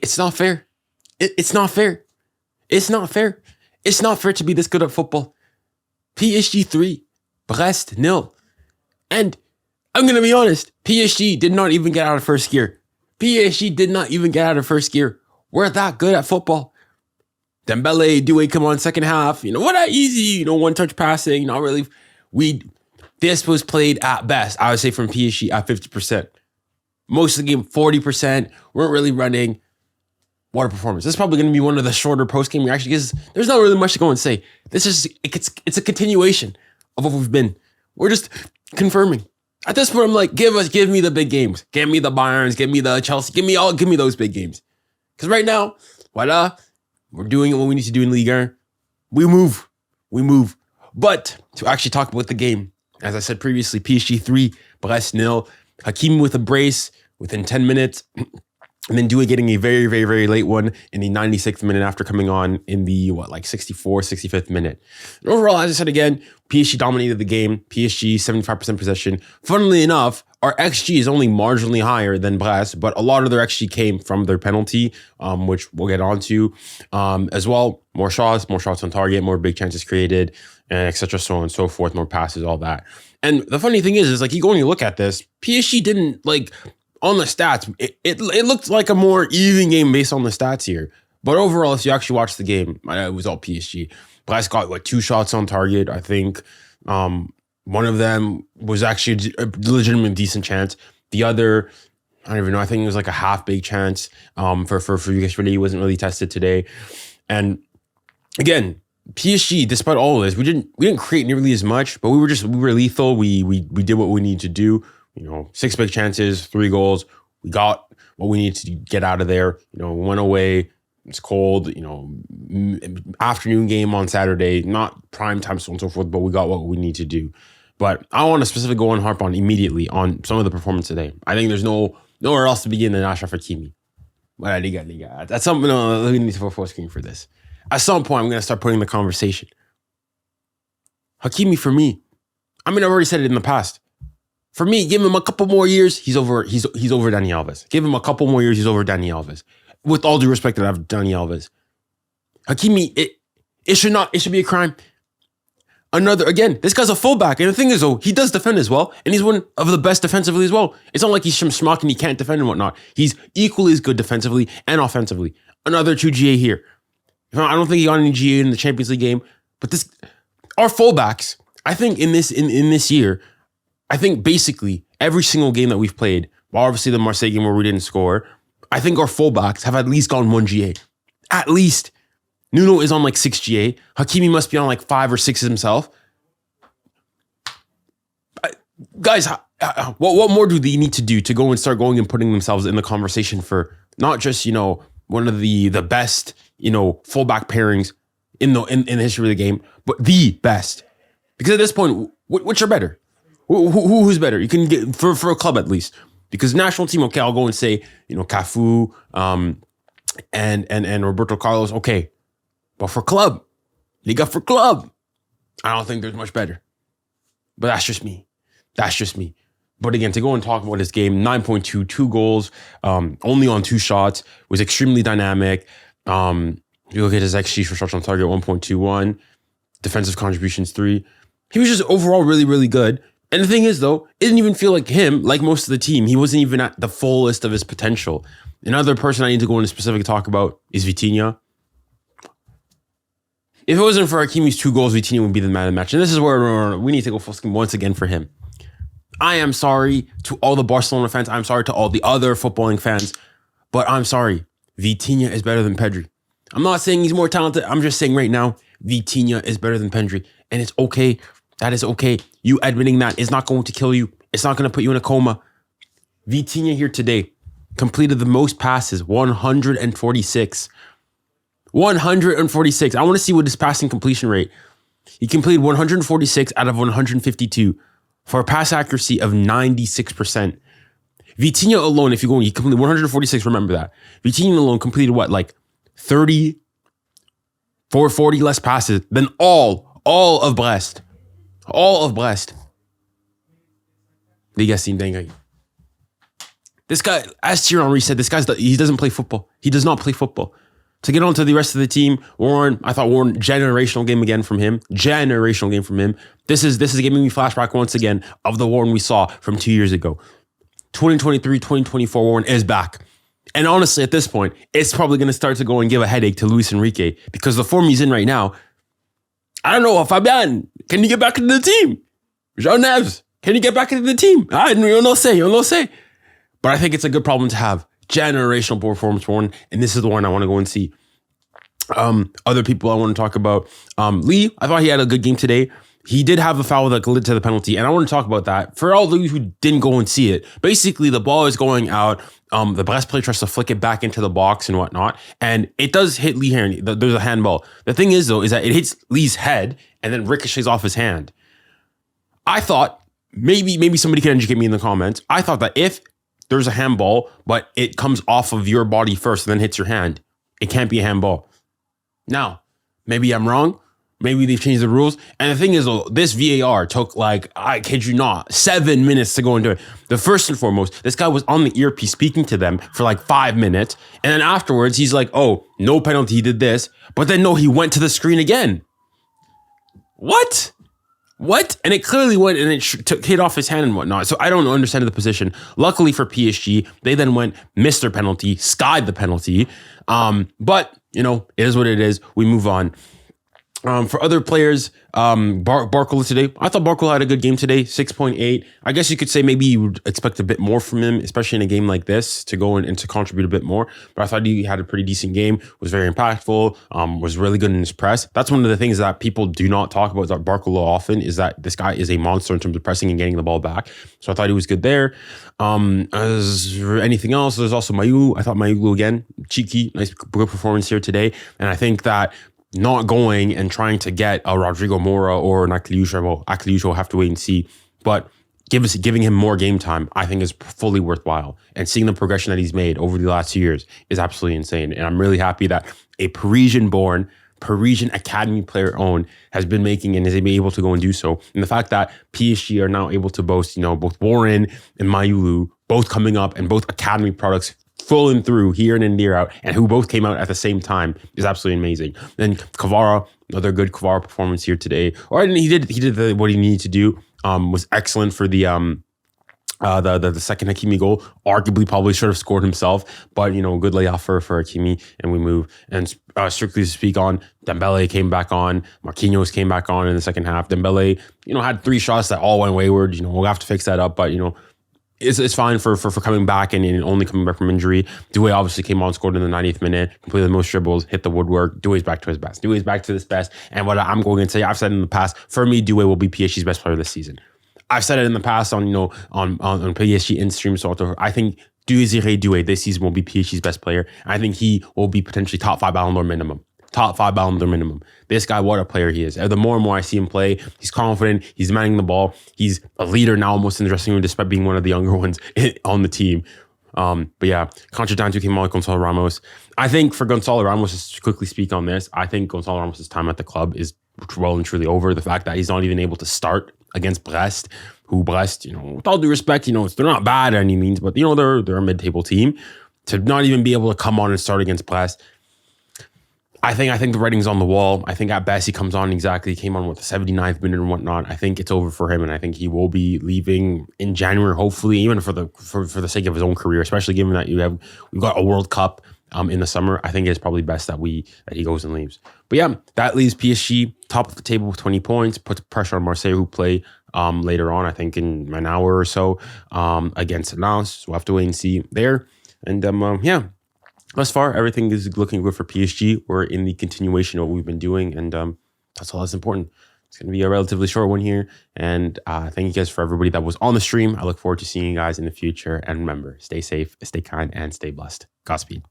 It's not fair. It's not fair. It's not fair. It's not fair to be this good at football. PSG 3, Brest 0. And I'm going to be honest, PSG did not even get out of first gear. PSG did not even get out of first gear. We're that good at football. Dembele, Doué come on second half. What that easy, one-touch passing. Not really. This was played at best, I would say, from PSG at 50%. Most of the game, 40%. Weren't really running. What a performance. This is probably going to be one of the shorter post-game reactions because there's not really much to go and say. It's a continuation of what we've been. We're just confirming. At this point, I'm like, give me the big games. Give me the Bayerns, give me the Chelsea, give me those big games. Because right now, voila, we're doing what we need to do in Ligue 1. We move. But to actually talk about the game, as I said previously, PSG 3, Brest 0. Hakimi with a brace within 10 minutes. And then Doué getting a very, very, very late one in the 96th minute after coming on in the, 65th minute. And overall, as I said again, PSG dominated the game. PSG, 75% possession. Funnily enough, our XG is only marginally higher than Brest, but a lot of their XG came from their penalty, which we'll get onto as well. More shots on target, more big chances created, and etc. So on and so forth, more passes, all that. And the funny thing is you go and you look at this, PSG didn't on the stats, it looked like a more even game based on the stats here. But overall, if you actually watch the game, it was all PSG. Brest got 2 shots on target, I think. One of them was actually a legitimate decent chance. The other, I don't even know, I think it was a half big chance for yesterday. He wasn't really tested today. And again, PSG, despite all of this, we didn't create nearly as much, but we were lethal. We did what we needed to do. 6 big chances, 3 goals. We got what we needed to get out of there. We went away. It's cold, afternoon game on Saturday, not prime time, so on and so forth, but we got what we need to do. But I want to specifically go and harp on immediately on some of the performance today. I think there's nowhere else to begin than Achraf Hakimi. That's something we need to full screen for this. At some point, I'm going to start putting the conversation. Hakimi, for me, I've already said it in the past. For me, give him a couple more years, he's over Dani Alves. Give him a couple more years, he's over Dani Alves. With all due respect that I have Dani Alves. Hakimi, it should be a crime. Again, this guy's a fullback. And the thing is, though, he does defend as well. And he's one of the best defensively as well. It's not like he's schmuck and he can't defend and whatnot. He's equally as good defensively and offensively. Another 2 GA here. I don't think he got any GA in the Champions League game. But our fullbacks, I think in this year, I think basically every single game that we've played, well, obviously the Marseille game where we didn't score, I think our fullbacks have at least gone 1 GA. At least. Nuno is on 6 GA. Hakimi must be on 5 or 6 himself. Guys, what more do they need to do to go and start going and putting themselves in the conversation for not just, one of the best, fullback pairings in the history of the game, but the best? Because at this point, which are better? Who's better? You can get for a club at least. Because national team, okay, I'll go and say, Cafu, and Roberto Carlos, okay. But for club, Liga for club, I don't think there's much better. But that's just me. But again, to go and talk about this game, 9.2, 2 goals, only on 2 shots, was extremely dynamic. You look at his XG for shots on target, 1.21, defensive contributions 3. He was just overall really, really good. And the thing is, though, it didn't even feel like him, like most of the team. He wasn't even at the fullest of his potential. Another person I need to go into specific talk about is Vitinha. If it wasn't for Hakimi's 2 goals, Vitinha would be the man of the match. And this is where we need to go full screen once again for him. I am sorry to all the Barcelona fans. I'm sorry to all the other footballing fans. But I'm sorry. Vitinha is better than Pedri. I'm not saying he's more talented. I'm just saying right now, Vitinha is better than Pedri. And it's okay. That is okay. You admitting that is not going to kill you. It's not going to put you in a coma. Vitinha here today completed the most passes, 146. 146. I want to see what his passing completion rate. He completed 146 out of 152 for a pass accuracy of 96%. Vitinha alone, if you go, he completed 146. Remember that. Vitinha alone completed 30, 40 less passes than all of Brest. All of Brest. Les gars, c'est une dinguerie. This guy, as Thierry Henry said, he doesn't play football. He does not play football. To get on to the rest of the team, I thought Warren, generational game again from him. Generational game from him. This is giving me flashback once again of the Warren we saw from 2 years ago. 2023, 2024 Warren is back. And honestly, at this point, it's probably going to start to go and give a headache to Luis Enrique because the form he's in right now, I don't know, Fabian, can you get back into the team? Jean Neves, can you get back into the team? I don't say. But I think it's a good problem to have. Generational performance Warren, and this is the one I want to go and see. Other people I want to talk about. Lee, I thought he had a good game today. He did have a foul that led to the penalty, and I want to talk about that. For all those who didn't go and see it, basically the ball is going out. The Brest player tries to flick it back into the box and whatnot, and it does hit Lee Heron. There's a handball. The thing is, though, is that it hits Lee's head and then ricochets off his hand. I thought, maybe somebody can educate me in the comments. I thought that if there's a handball, but it comes off of your body first and then hits your hand, it can't be a handball. Now, maybe I'm wrong. Maybe they've changed the rules. And the thing is, this VAR took I kid you not, 7 minutes to go into it. The first and foremost, this guy was on the earpiece speaking to them for 5 minutes. And then afterwards, he's like, oh, no penalty, he did this. But then no, he went to the screen again. What? And it clearly went and it hit off his hand and whatnot. So I don't understand the position. Luckily for PSG, they then went, missed their penalty, skied the penalty. But, it is what it is. We move on. For other players, Barcola today, I thought Barcola had a good game today, 6.8. I guess you could say maybe you would expect a bit more from him, especially in a game like this, to go and to contribute a bit more. But I thought he had a pretty decent game, was very impactful, was really good in his press. That's one of the things that people do not talk about Barcola often, is that this guy is a monster in terms of pressing and getting the ball back. So I thought he was good there. As anything else, there's also Mayulu. I thought Mayulu again, cheeky, nice, good performance here today. And I think that not going and trying to get a Rodrigo Mora or an 𝙀𝙬𝘖𝘾𝘼𝙎𝑎 we'll have to wait and see. But giving him more game time, I think is fully worthwhile. And seeing the progression that he's made over the last 2 years is absolutely insane. And I'm really happy that a Parisian-born, Parisian academy player owned has been making and is able to go and do so. And the fact that PSG are now able to boast, both Warren and Mayulu, both coming up and both academy products falling through year in and year out, and who both came out at the same time is absolutely amazing. Then Kvara, another good Kvara performance here today. He did what he needed to do. Was excellent for the second Hakimi goal. Arguably, probably should have scored himself, but good layoff for Hakimi, and we move. And strictly to speak on, Dembele came back on. Marquinhos came back on in the second half. Dembele, had 3 shots that all went wayward. We'll have to fix that up, but It's fine for coming back and only coming back from injury. 𝙀𝙬 obviously came on, scored in the 90th minute, completed the most dribbles, hit the woodwork. 𝙀𝙬's back to his best. 𝙀𝙀's back to his best. And what I'm going to say, I've said in the past, for me, 𝙀𝙀 will be PSG's best player this season. I've said it in the past on PSG in stream, so I think 𝙀𝙀 this season will be PSG's best player. I think he will be potentially top 5 Ballon d'Or minimum. Top 5 Ballon d'Or minimum. This guy, what a player he is. The more and more I see him play, he's confident, he's manning the ball, he's a leader now almost in the dressing room, despite being one of the younger ones on the team. But yeah, contra-tanto came on with Gonçalo Ramos. I think for Gonçalo Ramos, just to quickly speak on this, I think Gonçalo Ramos' time at the club is well and truly over. The fact that he's not even able to start against Brest, with all due respect, they're not bad by any means, but they're a mid-table team. To not even be able to come on and start against Brest, I think the writing's on the wall. I think at best he comes on he came on with the 79th minute and whatnot. I think it's over for him, and I think he will be leaving in January, hopefully, even for the sake of his own career, especially given that we've got a World Cup in the summer. I think it's probably best that he goes and leaves. But yeah, that leaves PSG top of the table with 20 points, puts pressure on Marseille, who play later on, I think in an hour or so, against Lens. So we'll have to wait and see there. And yeah. Thus far, everything is looking good for PSG. We're in the continuation of what we've been doing, and that's all that's important. It's going to be a relatively short one here, and thank you guys for everybody that was on the stream. I look forward to seeing you guys in the future, and remember, stay safe, stay kind, and stay blessed. Godspeed.